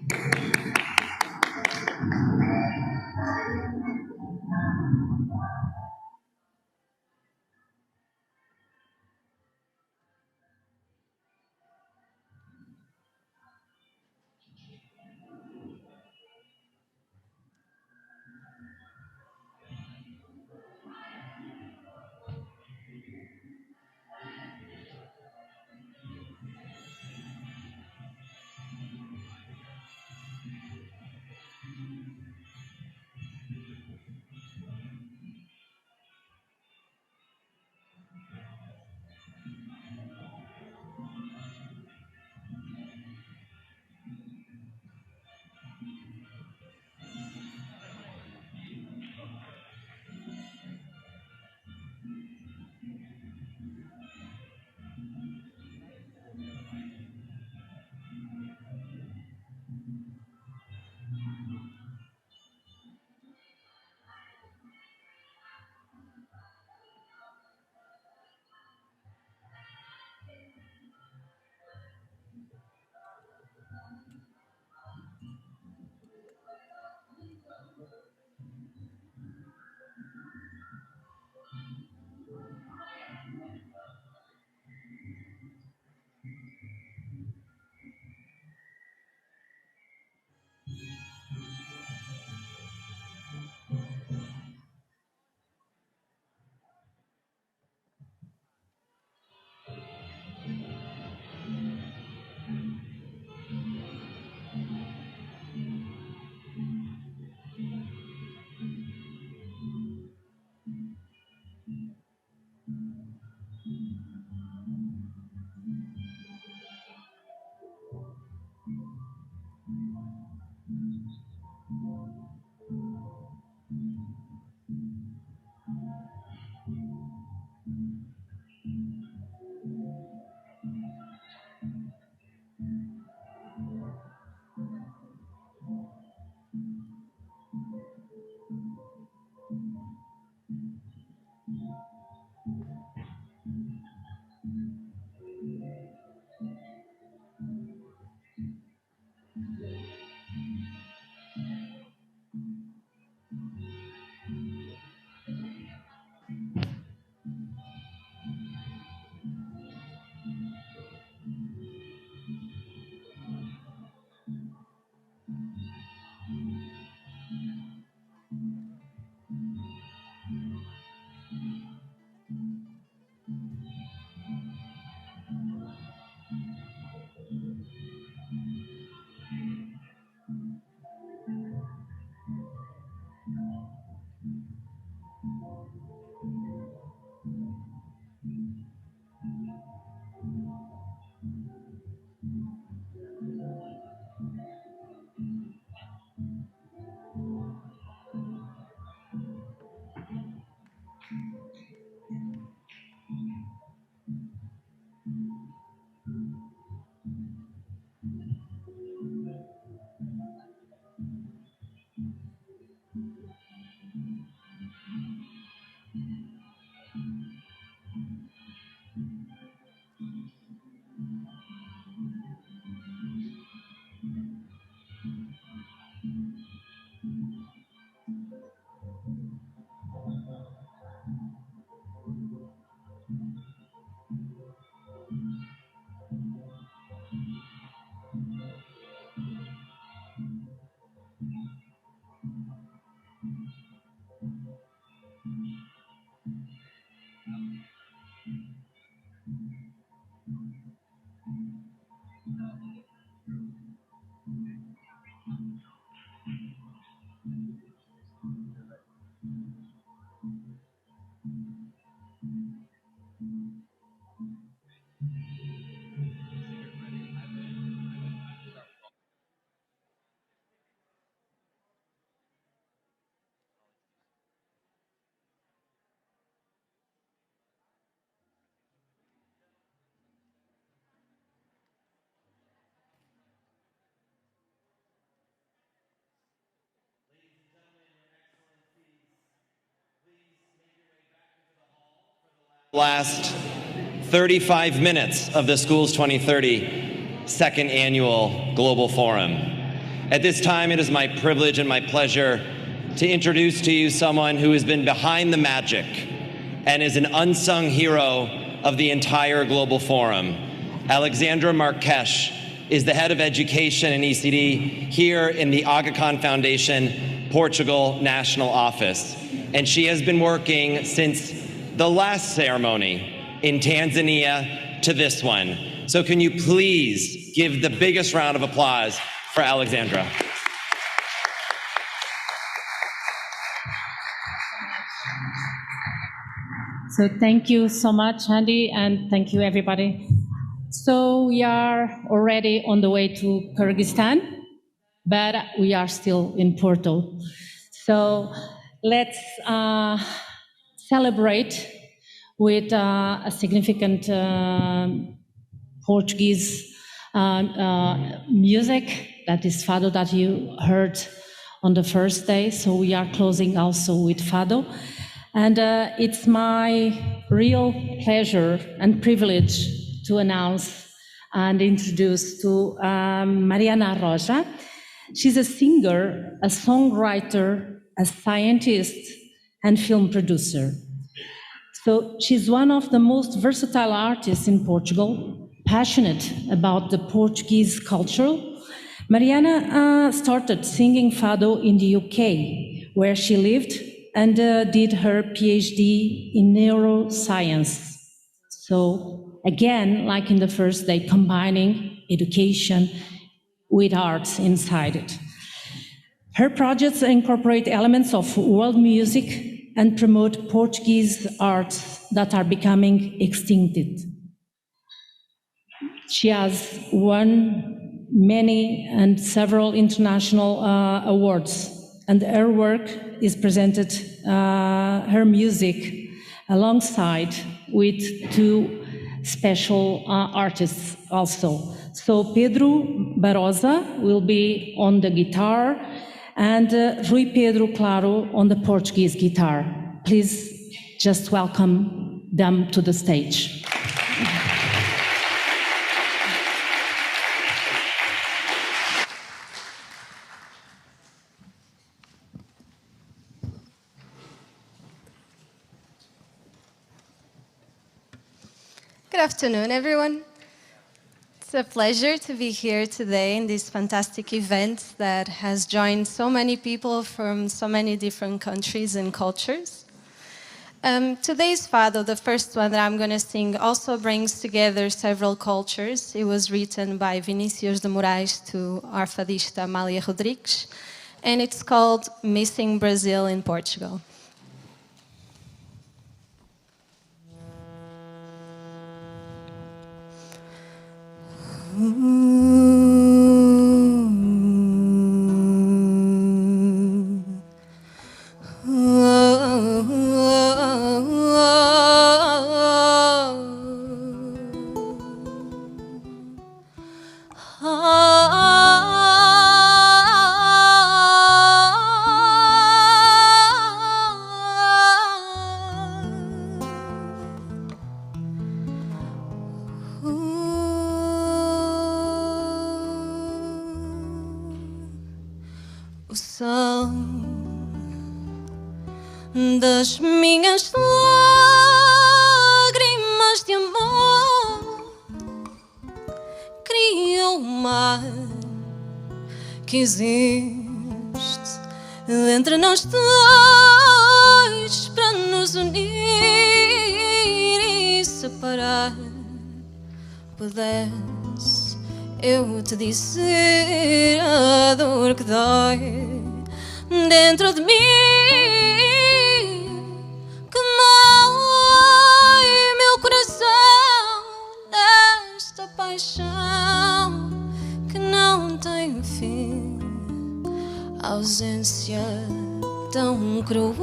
Speaker 1: Last 35 minutes of the Schools 2030 second annual Global Forum. At this time, it is my privilege and my pleasure to introduce to you someone who has been behind the magic and is an unsung hero of the entire Global Forum. Alexandra Marques is the head of education and ECD here in the Aga Khan Foundation, Portugal National Office. And she has been working since the last ceremony in Tanzania to this one. So can you please give the biggest round of applause for Alexandra?
Speaker 10: So thank you so much, Andy, and thank you, everybody. So we are already on the way to Kyrgyzstan, but we are still in Porto. So let's celebrate with a significant Portuguese music, that is Fado, that you heard on the first day. So we are closing also with Fado. And it's my real pleasure and privilege to announce and introduce to Mariana Roja. She's a singer, a songwriter, a scientist, and film producer. So she's one of the most versatile artists in Portugal, passionate about the Portuguese culture. Mariana started singing Fado in the UK, where she lived, and did her PhD in neuroscience. So again, like in the first day, combining education with arts inside it. Her projects incorporate elements of world music and promote Portuguese arts that are becoming extincted. She has won many and several international awards, and her work is presented, her music, alongside with two special artists also. So Pedro Barosa will be on the guitar, and Rui Pedro Claro on the Portuguese guitar. Please just welcome them to the stage.
Speaker 11: Good afternoon, everyone. It's a pleasure to be here today in this fantastic event that has joined so many people from so many different countries and cultures. Today's Fado, the first one that I'm going to sing, also brings together several cultures. It was written by Vinicius de Moraes to our fadista Amália Rodrigues, and it's called Missing Brazil in Portugal. O som das minhas lágrimas de amor cria o mar que existe entre nós dois para nos unir e separar. Pudesse eu te dizer a dor que dói dentro de mim, que mói meu coração desta paixão que não tem fim, ausência tão cruel,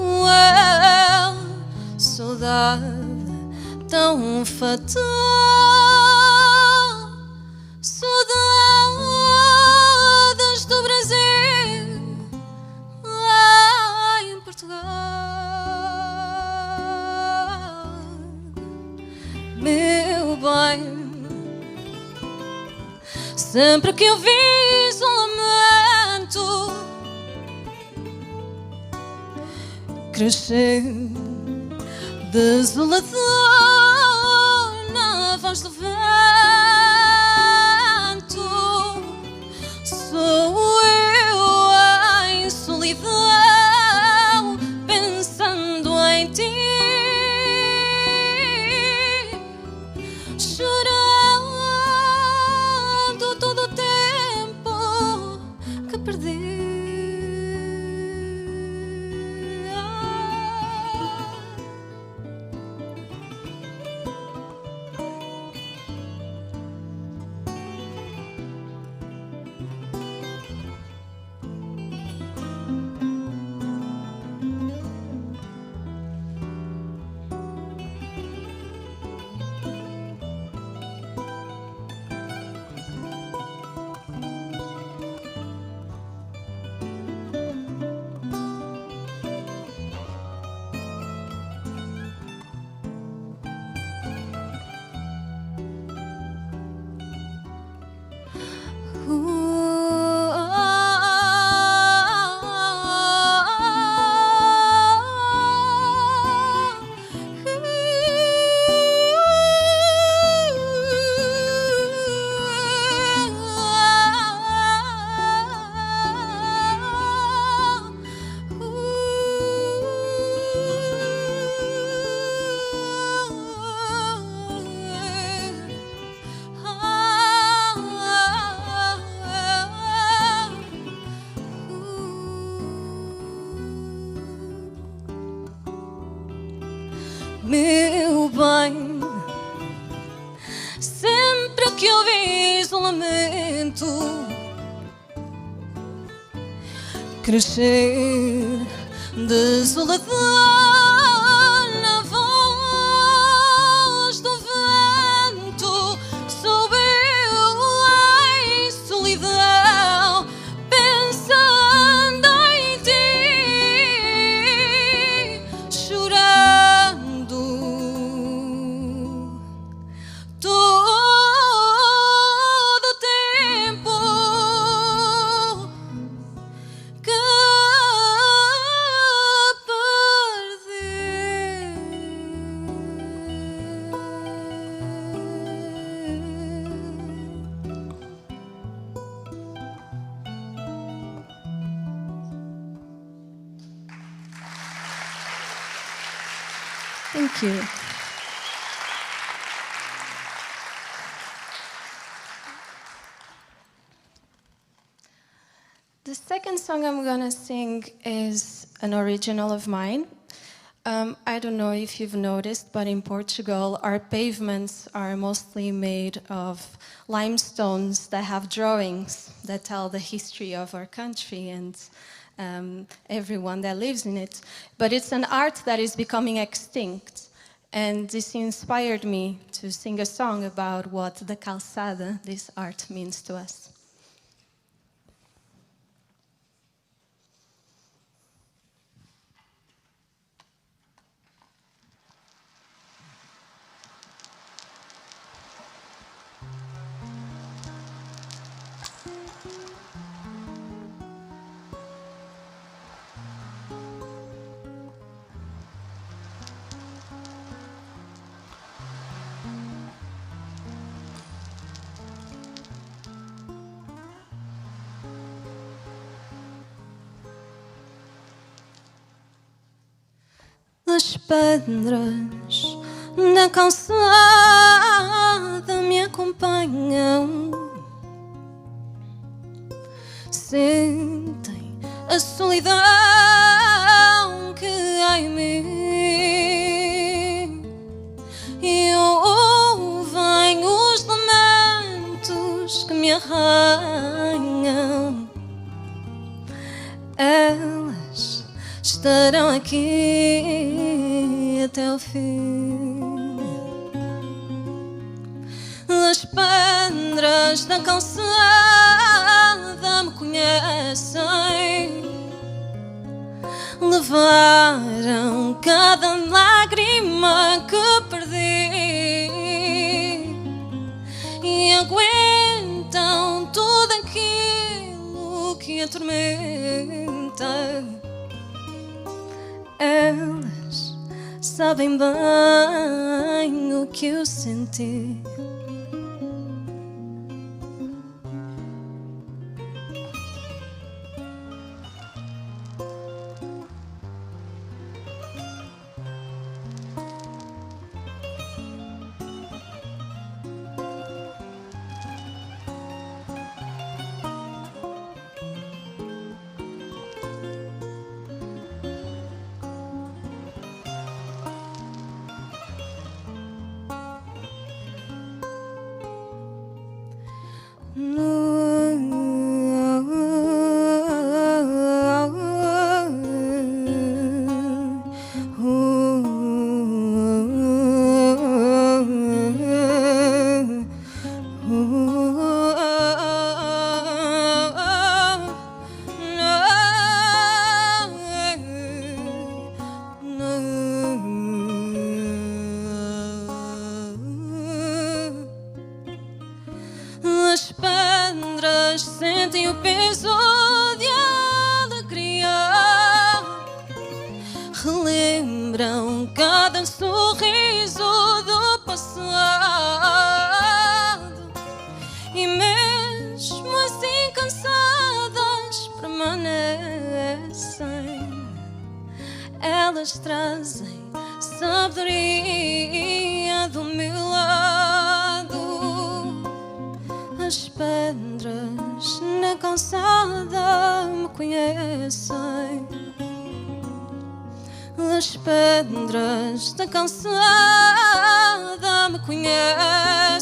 Speaker 11: saudade tão fatal. Saudades do Brasil, lá em Portugal. Sempre que eu vi isolamento crescer, desolador na voz do vento, sou eu em solidão, pensando em ti, chorando todo o tempo que perdi. Meu bem, sempre que eu vi isolamento crescer, desolador na voz do vento, sou eu em solidão, pensando em ti, chorando todo o tempo que Thank you. The second song I'm gonna sing is an original of mine. I don't know if you've noticed, but in Portugal, our pavements are mostly made of limestones that have drawings that tell the history of our country and everyone that lives in it. But it's an art that is becoming extinct. And this inspired me to sing a song about what the calçada, this art, means to us. As pedras na calçada me acompanham, sentem a solidão que há em mim e ouvem os lamentos que me arranham. Elas estarão aqui até o fim. As pedras da calçada me conhecem, levaram cada lágrima que perdi e aguentam que atormenta. Elas sabem bem o que eu senti. As pedras sentem o peso de alegria, relembram cada sorriso do passado, e mesmo assim cansadas permanecem. Elas trazem sabedoria do meu lado. As pedras na calçada me conhecem. As pedras da calçada me conhecem.